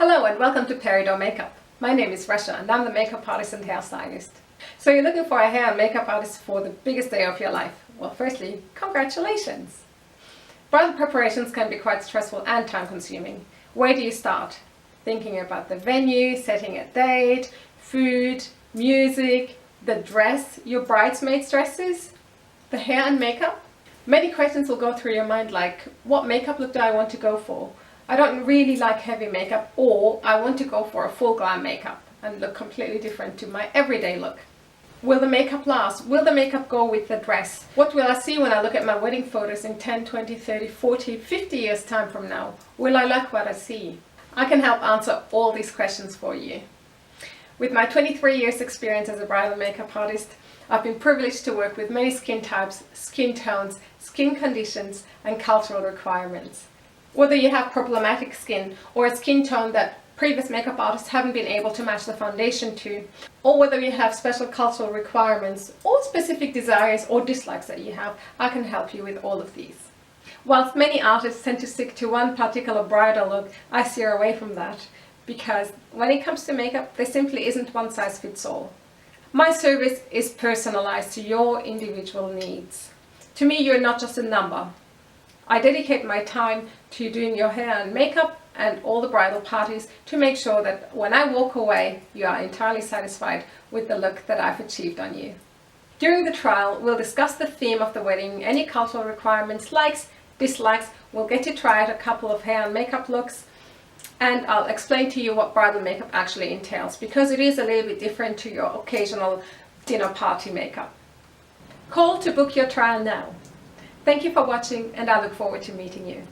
Hello and welcome to Peridot Makeup. My name is Rasha and I'm the makeup artist and hairstylist. So you're looking for a hair and makeup artist for the biggest day of your life. Well, firstly, congratulations! Bridal preparations can be quite stressful and time consuming. Where do you start? Thinking about the venue, setting a date, food, music, the dress, your bridesmaids' dresses, the hair and makeup? Many questions will go through your mind like, what makeup look do I want to go for? I don't really like heavy makeup, or I want to go for a full glam makeup and look completely different to my everyday look. Will the makeup last? Will the makeup go with the dress? What will I see when I look at my wedding photos in 10, 20, 30, 40, 50 years time from now? Will I like what I see? I can help answer all these questions for you. With my 23 years experience as a bridal makeup artist, I've been privileged to work with many skin types, skin tones, skin conditions and cultural requirements. Whether you have problematic skin or a skin tone that previous makeup artists haven't been able to match the foundation to, or whether you have special cultural requirements or specific desires or dislikes that you have, I can help you with all of these. Whilst many artists tend to stick to one particular bridal look, I steer away from that because when it comes to makeup, there simply isn't one size fits all. My service is personalized to your individual needs. To me, you're not just a number. I dedicate my time to doing your hair and makeup and all the bridal parties to make sure that when I walk away, you are entirely satisfied with the look that I've achieved on you. During the trial, we'll discuss the theme of the wedding, any cultural requirements, likes, dislikes. We'll get to try out a couple of hair and makeup looks, and I'll explain to you what bridal makeup actually entails, because it is a little bit different to your occasional dinner party makeup. Call to book your trial now. Thank you for watching and I look forward to meeting you.